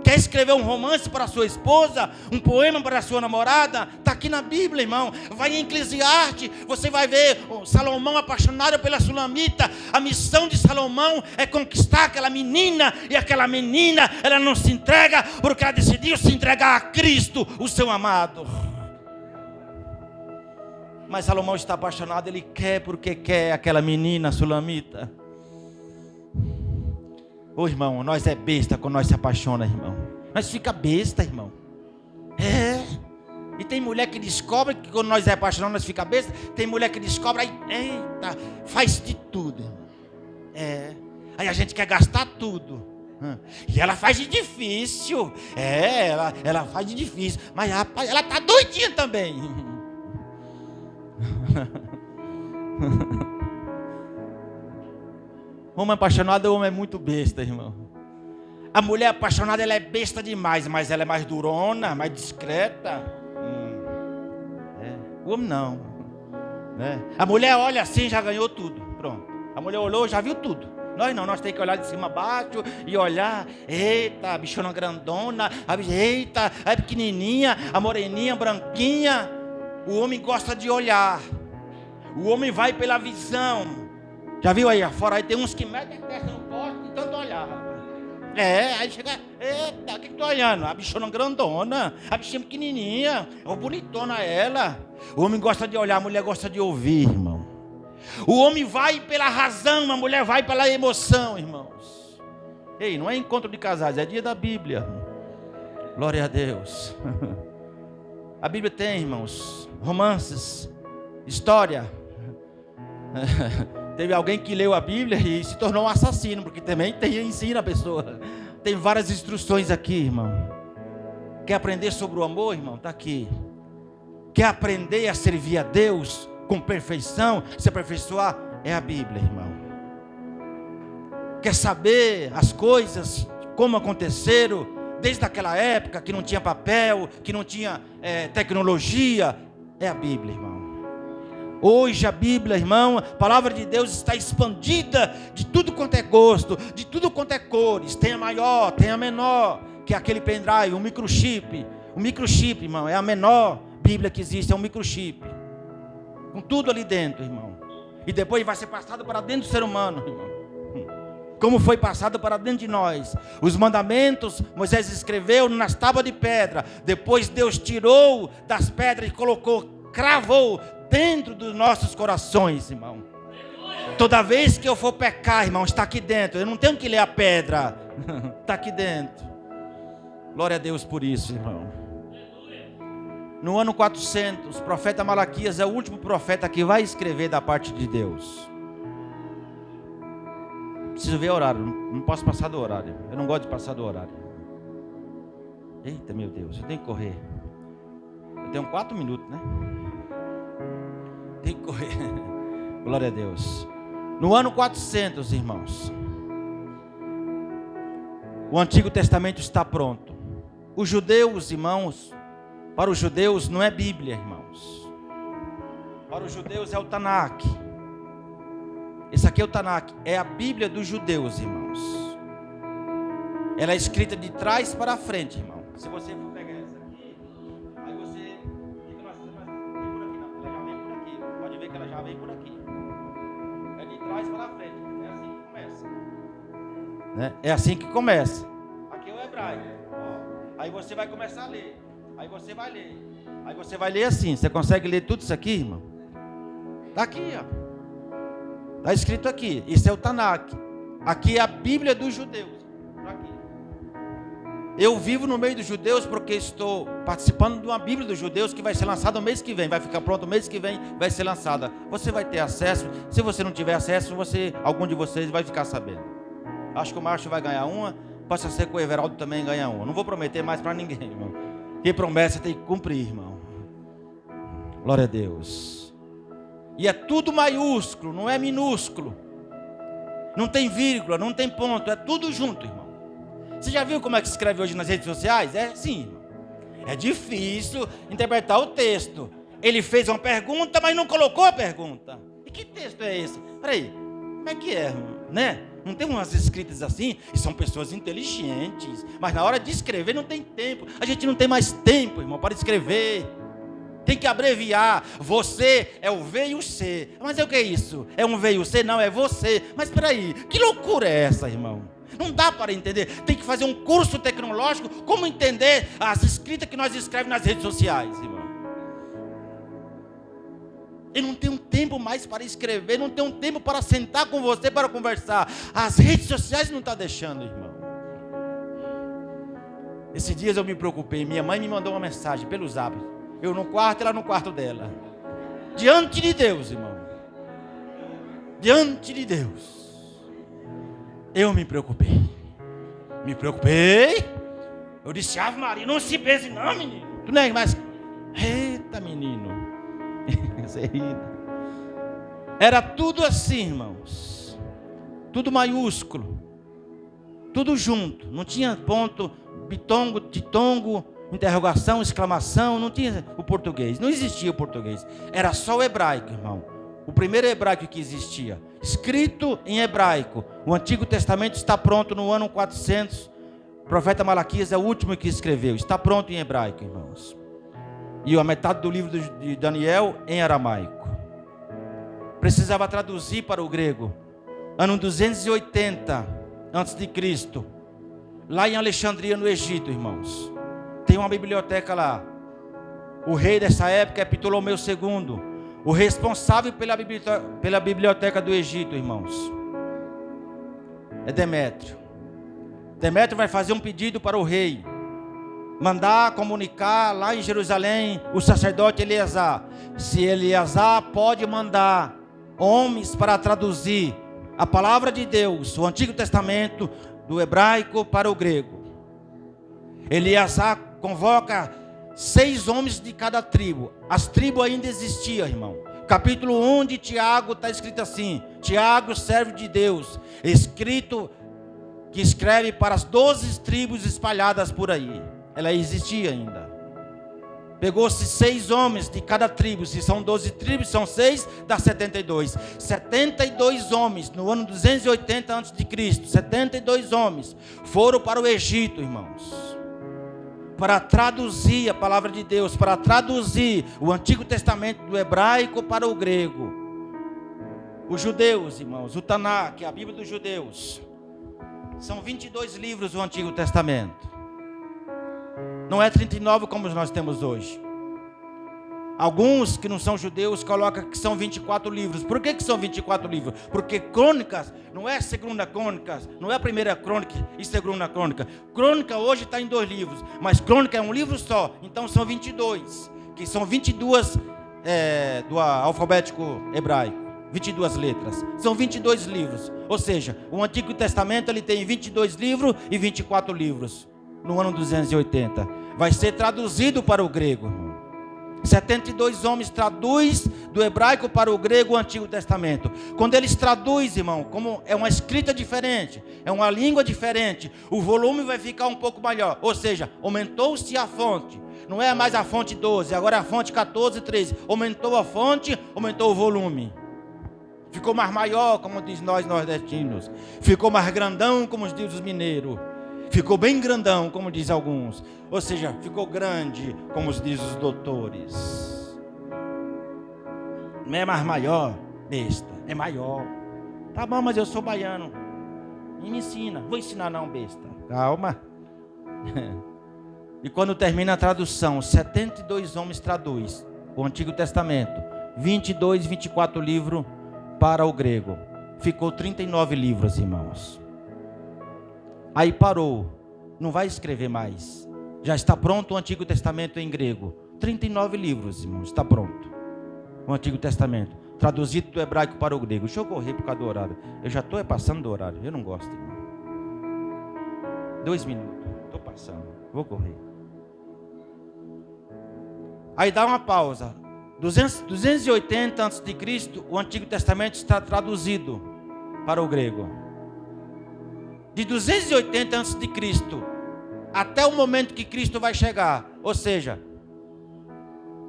Quer escrever um romance para sua esposa, um poema para sua namorada? Está aqui na Bíblia, irmão. Vai em Eclesiastes, você vai ver Salomão apaixonado pela Sulamita. A missão de Salomão é conquistar aquela menina, e aquela menina, ela não se entrega, porque ela decidiu se entregar a Cristo, o seu amado. Mas Salomão está apaixonado, ele quer porque quer aquela menina Sulamita. Ô irmão, nós é besta quando nós se apaixona, irmão. Nós fica besta, irmão. É. E tem mulher que descobre que quando nós é apaixonado, nós fica besta. Tem mulher que descobre, aí, eita, faz de tudo, irmão. É. Aí a gente quer gastar tudo. E ela faz de difícil. É, ela faz de difícil. Mas rapaz, ela tá doidinha também. Homem apaixonado é um homem muito besta, irmão. A mulher apaixonada, ela é besta demais, mas ela é mais durona, mais discreta. O homem não. A mulher olha assim, já ganhou tudo. Pronto. A mulher olhou, já viu tudo. Nós não, nós temos que olhar de cima a baixo e olhar. Eita, a bichona grandona. Eita, a pequenininha, a moreninha, branquinha. O homem gosta de olhar. O homem vai pela visão. Já viu aí fora? Aí tem uns que metem a testa no poste de tanto olhar. Aí chega, eita, o que tu olhando? A bichona grandona, a bichinha pequenininha, é bonitona ela. O homem gosta de olhar, a mulher gosta de ouvir, irmão. O homem vai pela razão, a mulher vai pela emoção, irmãos. Ei, não é encontro de casais, é dia da Bíblia. Glória a Deus. A Bíblia tem, irmãos, romances, história. Teve alguém que leu a Bíblia e se tornou um assassino, porque também ensina a pessoa. Tem várias instruções aqui, irmão. Quer aprender sobre o amor, irmão? Está aqui. Quer aprender a servir a Deus com perfeição, se aperfeiçoar? É a Bíblia, irmão. Quer saber as coisas, como aconteceram, desde aquela época que não tinha papel, que não tinha tecnologia? É a Bíblia, irmão. Hoje a Bíblia, irmão, a palavra de Deus está expandida de tudo quanto é gosto, de tudo quanto é cores. Tem a maior, tem a menor, que é aquele pendrive, um microchip. O microchip, irmão, é a menor Bíblia que existe, é um microchip. Com tudo ali dentro, irmão. E depois vai ser passado para dentro do ser humano, irmão. Como foi passado para dentro de nós. Os mandamentos, Moisés escreveu nas tábuas de pedra. Depois Deus tirou das pedras e colocou, cravou dentro dos nossos corações, irmão. Toda vez que eu for pecar, irmão, está aqui dentro. Eu não tenho que ler a pedra. Está aqui dentro. Glória a Deus por isso, irmão. No ano 400, o profeta Malaquias é o último profeta que vai escrever da parte de Deus. Preciso ver o horário. Não posso passar do horário. Eu não gosto de passar do horário. Eita, meu Deus, eu tenho que correr. Eu tenho 4 minutos, né? Tem que correr. Glória a Deus. No ano 400, irmãos, o Antigo Testamento está pronto. Os judeus, irmãos, para os judeus não é Bíblia, irmãos. Para os judeus é o Tanakh. Esse aqui é o Tanakh, é a Bíblia dos judeus, irmãos. Ela é escrita de trás para frente, irmão. Se você for pegar essa aqui, aí você fica que ela já vem por aqui. É de trás para frente. É assim que começa. né? É assim que começa. Aqui é o hebraico. Ó. Aí você vai começar a ler. Aí você vai ler. Aí você vai ler assim. Você consegue ler tudo isso aqui, irmão? Está aqui, ó. Está escrito aqui. Isso é o Tanakh. Aqui é a Bíblia dos judeus. Aqui. Eu vivo no meio dos judeus porque estou participando de uma Bíblia dos judeus que vai ser lançada no mês que vem. Vai ficar pronto no mês que vem, vai ser lançada. Você vai ter acesso. Se você não tiver acesso, algum de vocês vai ficar sabendo. Acho que o Márcio vai ganhar uma. Pode ser que o Everaldo também ganhe uma. Não vou prometer mais para ninguém, irmão. Que promessa tem que cumprir, irmão. Glória a Deus. E é tudo maiúsculo, não é minúsculo. Não tem vírgula, não tem ponto. É tudo junto, irmão. Você já viu como é que se escreve hoje nas redes sociais? É sim, irmão. É difícil interpretar o texto. Ele fez uma pergunta, mas não colocou a pergunta. E que texto é esse? Peraí, como é que é, irmão? Né? Não tem umas escritas assim? E são pessoas inteligentes. Mas na hora de escrever não tem tempo. A gente não tem mais tempo, irmão, para escrever. Tem que abreviar. Você é o V e o C. Mas é o que é isso? É um V e o C? Não, é você. Mas espera aí, que loucura é essa, irmão? Não dá para entender. Tem que fazer um curso tecnológico. Como entender as escritas que nós escrevemos nas redes sociais, irmão? Eu não tenho tempo mais para escrever. Não tenho tempo para sentar com você para conversar. As redes sociais não estão deixando, irmão. Esses dias eu me preocupei. Minha mãe me mandou uma mensagem pelo Zap. Eu no quarto, ela no quarto dela. Diante de Deus, irmão. Diante de Deus. Eu me preocupei. Me preocupei. Eu disse, Ave Maria, não se pense não, menino. Tu não é mais... Eita, menino. Era tudo assim, irmãos. Tudo maiúsculo. Tudo junto. Não tinha ponto, bitongo, titongo, interrogação, exclamação. Não tinha o português. Não existia o português. Era só o hebraico, irmão. O primeiro hebraico que existia. Escrito em hebraico. O Antigo Testamento está pronto no ano 400. O profeta Malaquias é o último que escreveu. Está pronto em hebraico, irmãos. E a metade do livro de Daniel em aramaico. Precisava traduzir para o grego. Ano 280 a.C. Lá em Alexandria, no Egito, irmãos. Tem uma biblioteca lá. O rei dessa época é Ptolomeu II. O responsável pela biblioteca do Egito, irmãos, é Demétrio. Demétrio vai fazer um pedido para o rei. Mandar comunicar lá em Jerusalém o sacerdote Eleazar. Se Eleazar pode mandar homens para traduzir a palavra de Deus, o Antigo Testamento, do hebraico para o grego. Eleazar convoca 6 homens de cada tribo. As tribos ainda existiam, irmão. Capítulo 1 de Tiago está escrito assim: Tiago, servo de Deus, escrito que escreve para as 12 tribos espalhadas por aí. Ela existia ainda. Pegou-se 6 homens de cada tribo. Se são 12 tribos, são 6, dá 72. 72 homens, no ano 280 a.C., 72 homens foram para o Egito, irmãos, para traduzir a palavra de Deus, para traduzir o Antigo Testamento do hebraico para o grego. Os judeus, irmãos, o Tanakh, a Bíblia dos judeus, são 22 livros do Antigo Testamento. Não é 39 como nós temos hoje. Alguns que não são judeus colocam que são 24 livros. Por que são 24 livros? Porque crônicas não é segunda crônica, não é a primeira crônica e segunda crônica. Crônica hoje está em 2 livros, mas crônica é um livro só. Então são 22, que são 22 do alfabético hebraico. 22 letras. São 22 livros. Ou seja, o Antigo Testamento ele tem 22 livros e 24 livros. No ano 280. Vai ser traduzido para o grego. 72 homens traduz do hebraico para o grego o Antigo Testamento. Quando eles traduzem, irmão, como é uma escrita diferente, é uma língua diferente, o volume vai ficar um pouco maior. Ou seja, aumentou-se a fonte. Não é mais a fonte 12, agora é a fonte 14, 13. Aumentou a fonte, aumentou o volume. Ficou mais maior, como diz nós nordestinos. Ficou mais grandão, como diz os mineiros. Ficou bem grandão, como diz alguns. Ou seja, ficou grande, como diz os doutores. Não é mais maior, besta, é maior. Tá bom, mas eu sou baiano. E me ensina. Vou ensinar não, besta. Calma. E quando termina a tradução, 72 homens traduz o Antigo Testamento. 22, 24 livros para o grego. Ficou 39 livros, irmãos. Aí parou. Não vai escrever mais. Já está pronto o Antigo Testamento em grego. 39 livros, irmãos. Está pronto. O Antigo Testamento. Traduzido do hebraico para o grego. Deixa eu correr por causa do horário. Eu já estou passando do horário. Eu não gosto, irmão. 2 minutos. Estou passando. Vou correr. Aí dá uma pausa. 280 a.C., o Antigo Testamento está traduzido para o grego. De 280 a.C. até o momento que Cristo vai chegar, ou seja,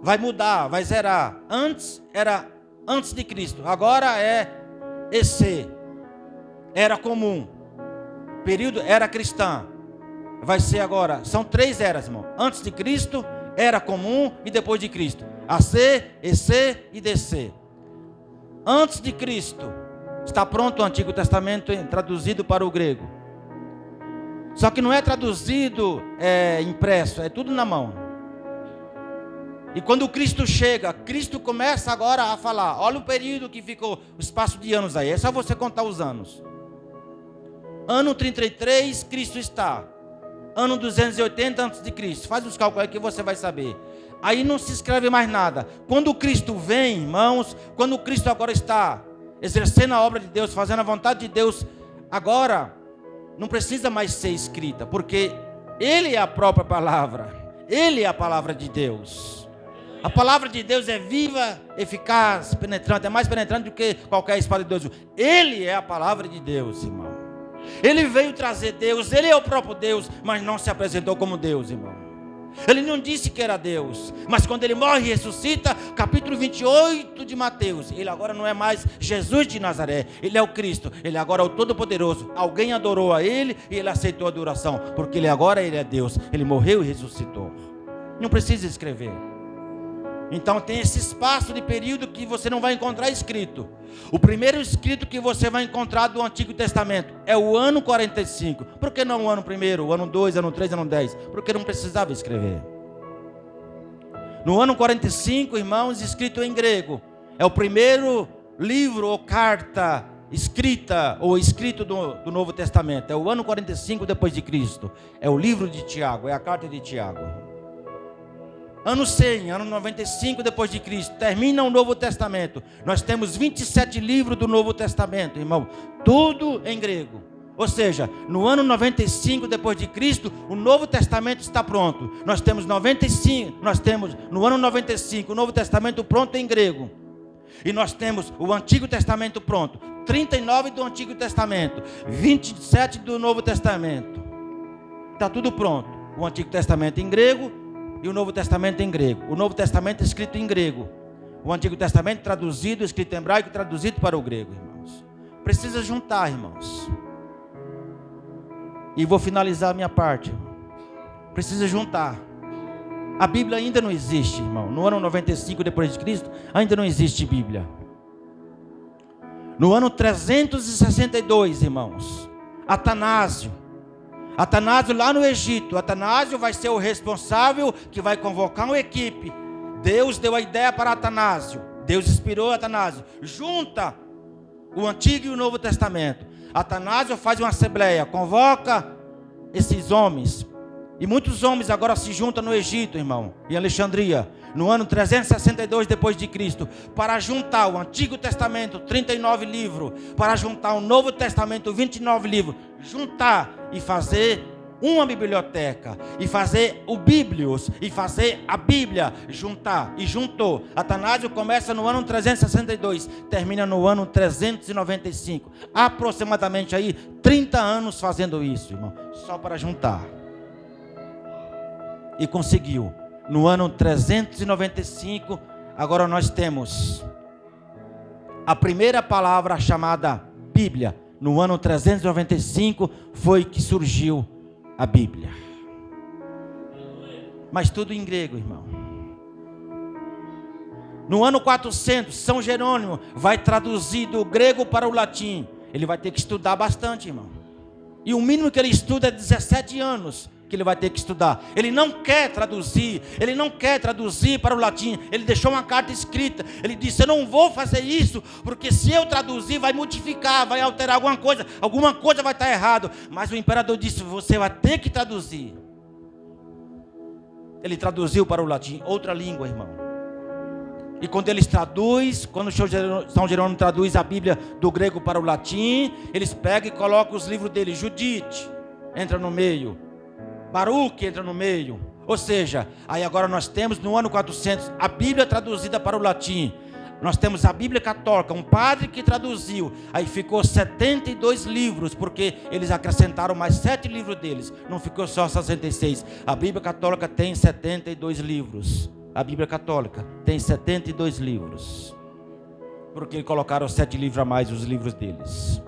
vai mudar, vai zerar. Antes era antes de Cristo, agora é EC, era comum. Período era cristã. Vai ser agora, são 3 eras, irmão. Antes de Cristo, era comum e depois de Cristo. AC, EC e DC. Antes de Cristo, está pronto o Antigo Testamento traduzido para o grego. Só que não é traduzido impresso, é tudo na mão. E quando Cristo chega, Cristo começa agora a falar. Olha o período que ficou, o espaço de anos aí. É só você contar os anos. Ano 33, Cristo está. Ano 280 a.C. Faz os cálculos aí que você vai saber. Aí não se escreve mais nada. Quando Cristo vem, irmãos, quando Cristo agora está exercendo a obra de Deus, fazendo a vontade de Deus, agora não precisa mais ser escrita, porque Ele é a própria palavra. Ele é a palavra de Deus. A palavra de Deus é viva, eficaz, penetrante, é mais penetrante do que qualquer espada de Deus. Ele é a palavra de Deus, irmão. Ele veio trazer Deus, Ele é o próprio Deus, mas não se apresentou como Deus, irmão. Ele não disse que era Deus, mas quando Ele morre e ressuscita, capítulo 28 de Mateus, Ele agora não é mais Jesus de Nazaré, Ele é o Cristo, Ele agora é o Todo-Poderoso. Alguém adorou a Ele e Ele aceitou a adoração, porque Ele é Deus, Ele morreu e ressuscitou. Não precisa escrever. Então tem esse espaço de período que você não vai encontrar escrito. O primeiro escrito que você vai encontrar do Antigo Testamento é o ano 45. Por que não o ano primeiro, o ano 2, ano 3, ano 10? Porque não precisava escrever. No ano 45, irmãos, escrito em grego. É o primeiro livro ou carta escrita ou escrito do Novo Testamento. É o ano 45 depois de Cristo. É o livro de Tiago, é a carta de Tiago. Ano 100, ano 95 depois de Cristo, termina o Novo Testamento. Nós temos 27 livros do Novo Testamento, irmão, tudo em grego. Ou seja, no ano 95 depois de Cristo, o Novo Testamento está pronto. Nós temos no ano 95 o Novo Testamento pronto em grego. E nós temos o Antigo Testamento pronto, 39 do Antigo Testamento, 27 do Novo Testamento. Está tudo pronto. O Antigo Testamento em grego e o Novo Testamento em grego. O Novo Testamento escrito em grego. O Antigo Testamento traduzido, escrito em hebraico e traduzido para o grego, irmãos. Precisa juntar, irmãos. E vou finalizar a minha parte. Precisa juntar. A Bíblia ainda não existe, irmão. No ano 95 depois de Cristo, ainda não existe Bíblia. No ano 362, irmãos, Atanásio lá no Egito, Atanásio vai ser o responsável que vai convocar uma equipe. Deus deu a ideia para Atanásio. Deus inspirou Atanásio. Junta o Antigo e o Novo Testamento. Atanásio faz uma assembleia, convoca esses homens. E muitos homens agora se juntam no Egito, irmão, em Alexandria, no ano 362 depois de Cristo, para juntar o Antigo Testamento, 39 livros, para juntar o Novo Testamento, 29 livros, juntar e fazer uma biblioteca, e fazer o Bíblios, e fazer a Bíblia, juntar, e juntou. Atanásio começa no ano 362, termina no ano 395, aproximadamente aí 30 anos fazendo isso, irmão, só para juntar. E conseguiu. No ano 395, agora nós temos a primeira palavra chamada Bíblia. No ano 395 foi que surgiu a Bíblia. Mas tudo em grego, irmão. No ano 400, São Jerônimo vai traduzir do grego para o latim. Ele vai ter que estudar bastante, irmão. E o mínimo que ele estuda é 17 anos que ele vai ter que estudar. Ele não quer traduzir para o latim. Ele deixou uma carta escrita. Ele disse: eu não vou fazer isso, porque se eu traduzir vai modificar, vai alterar alguma coisa vai estar errado. Mas o imperador disse: você vai ter que traduzir. Ele traduziu para o latim, outra língua, irmão. E quando eles traduzem, quando São Jerônimo traduz a Bíblia do grego para o latim, eles pegam e colocam os livros dele. Judite entra no meio, Baruque entra no meio. Ou seja, aí agora nós temos no ano 400 a Bíblia traduzida para o latim. Nós temos a Bíblia Católica, um padre que traduziu. Aí ficou 72 livros, porque eles acrescentaram mais 7 livros deles. Não ficou só 66. A Bíblia Católica tem 72 livros. A Bíblia Católica tem 72 livros. Porque colocaram 7 livros a mais, os livros deles.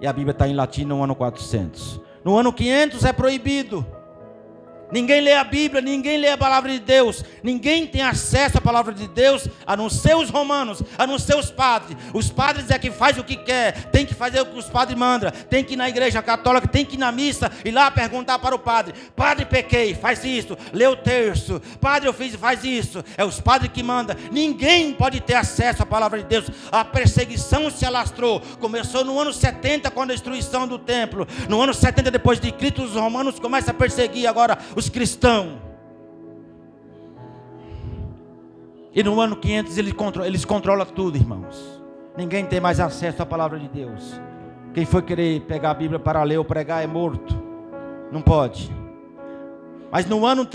E a Bíblia está em latim no ano 400. No ano 500 é proibido. Ninguém lê a Bíblia, ninguém lê a palavra de Deus. Ninguém tem acesso à palavra de Deus, a não ser os romanos, a não ser os padres. Os padres é que faz o que quer, tem que fazer o que os padres mandam. Tem que ir na igreja católica, tem que ir na missa e lá perguntar para o padre: padre, pequei, faz isso, lê o terço. Padre, eu fiz, faz isso. É os padres que mandam. Ninguém pode ter acesso à palavra de Deus. A perseguição se alastrou. Começou no ano 70 com a destruição do templo. No ano 70 depois de Cristo, os romanos começam a perseguir agora os cristãos. E no ano 500 eles controlam tudo, irmãos. Ninguém tem mais acesso à palavra de Deus. Quem for querer pegar a Bíblia para ler ou pregar é morto. Não pode. Mas no ano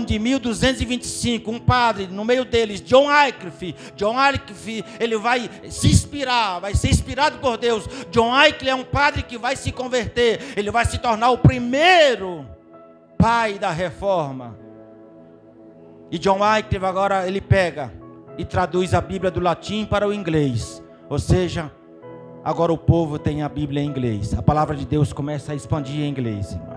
de 1225, um padre, no meio deles, John Wycliffe, ele vai se inspirar, vai ser inspirado por Deus. John Wycliffe é um padre que vai se converter. Ele vai se tornar o primeiro pai da reforma. E John Wycliffe agora ele pega e traduz a Bíblia do latim para o inglês. Ou seja, agora o povo tem a Bíblia em inglês. A palavra de Deus começa a expandir em inglês, irmão.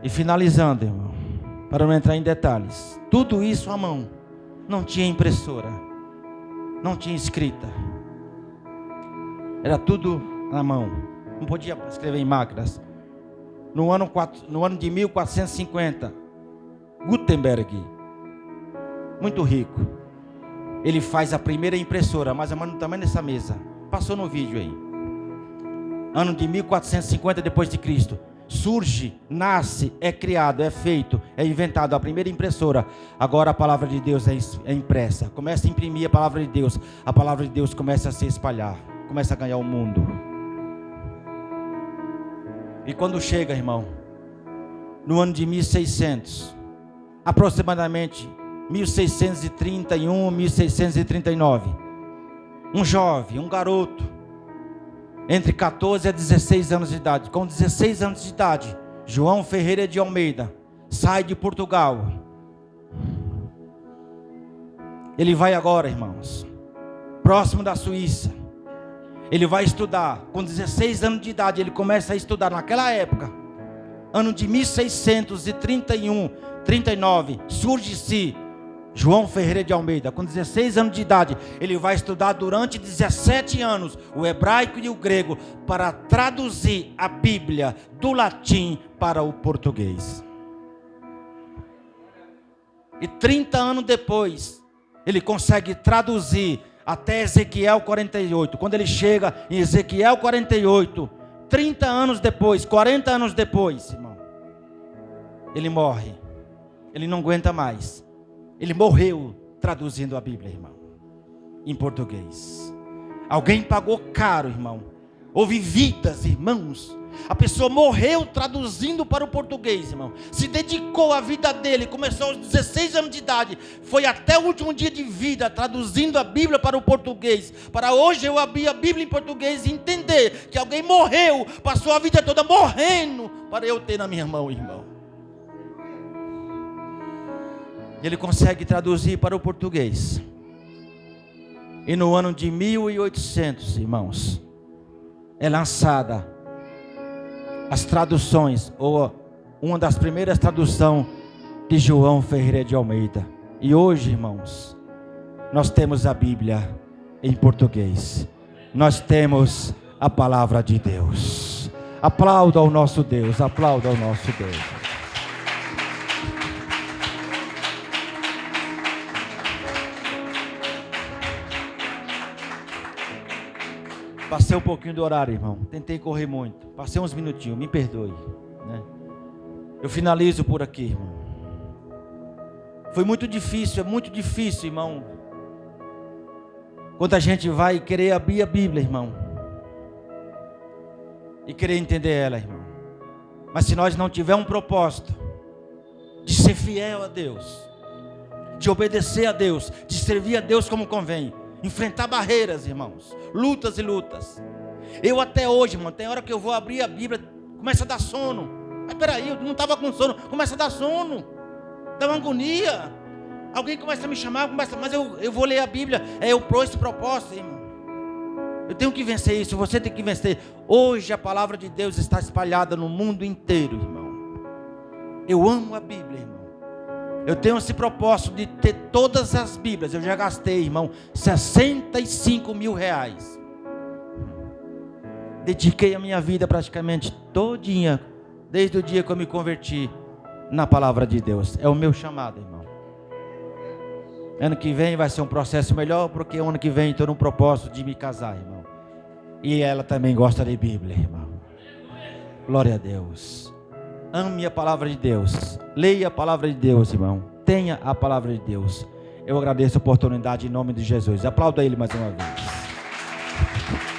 E finalizando, irmão, para não entrar em detalhes, tudo isso à mão. Não tinha impressora, não tinha escrita. Era tudo na mão. Não podia escrever em máquinas. No ano de 1450, Gutenberg, muito rico, ele faz a primeira impressora, mais ou menos também nessa mesa. Passou no vídeo aí. Ano de 1450 depois de Cristo. Surge, nasce, é criado, é feito, é inventado a primeira impressora. Agora a palavra de Deus é impressa. Começa a imprimir a palavra de Deus. A palavra de Deus começa a se espalhar, começa a ganhar o mundo. E quando chega, irmão, no ano de 1600, aproximadamente 1631, 1639, um jovem, um garoto, entre 14 a 16 anos de idade, com 16 anos de idade, João Ferreira de Almeida, sai de Portugal. Ele vai agora, irmãos, próximo da Suíça. Ele vai estudar, com 16 anos de idade, ele começa a estudar naquela época, ano de 1631, 39, surge-se João Ferreira de Almeida, com 16 anos de idade, ele vai estudar durante 17 anos, o hebraico e o grego, para traduzir a Bíblia do latim para o português. E 30 anos depois, ele consegue traduzir até Ezequiel 48. Quando ele chega em Ezequiel 48, 30 anos depois, 40 anos depois, irmão, ele morre. Ele não aguenta mais. Ele morreu traduzindo a Bíblia, irmão, em português. Alguém pagou caro, irmão. Houve vidas, irmãos. A pessoa morreu traduzindo para o português, irmão. Se dedicou a vida dele, começou aos 16 anos de idade, foi até o último dia de vida traduzindo a Bíblia para o português. Para hoje eu abrir a Bíblia em português e entender que alguém morreu, passou a vida toda morrendo para eu ter na minha mão, irmão. Ele consegue traduzir para o português. E no ano de 1800, irmãos, é lançada as traduções, ou uma das primeiras traduções de João Ferreira de Almeida. E hoje, irmãos, nós temos a Bíblia em português. Nós temos a palavra de Deus. Aplauda ao nosso Deus, aplauda ao nosso Deus. Passei um pouquinho do horário, irmão. Tentei correr muito. Passei uns minutinhos, me perdoe, né? Eu finalizo por aqui, irmão. Foi muito difícil, é muito difícil, irmão. Quando a gente vai querer abrir a Bíblia, irmão, e querer entender ela, irmão. Mas se nós não tiver um propósito de ser fiel a Deus, de obedecer a Deus, de servir a Deus como convém, enfrentar barreiras, irmãos, lutas e lutas. Eu até hoje, irmão, tem hora que eu vou abrir a Bíblia, começa a dar sono. Mas peraí, eu não estava com sono, começa a dar sono, dá uma agonia. Alguém começa a me chamar, mas eu vou ler a Bíblia, eu pôr esse propósito, irmão. Eu tenho que vencer isso, você tem que vencer. Hoje a palavra de Deus está espalhada no mundo inteiro, irmão. Eu amo a Bíblia, irmão. Eu tenho esse propósito de ter todas as Bíblias. Eu já gastei, irmão, 65 mil reais. Dediquei a minha vida praticamente todinha, desde o dia que eu me converti, na palavra de Deus. É o meu chamado, irmão. Ano que vem vai ser um processo melhor, porque ano que vem estou no propósito de me casar, irmão. E ela também gosta de Bíblia, irmão. Glória a Deus. Ame a palavra de Deus. Leia a palavra de Deus, irmão. Tenha a palavra de Deus. Eu agradeço a oportunidade em nome de Jesus. Aplauda ele mais uma vez.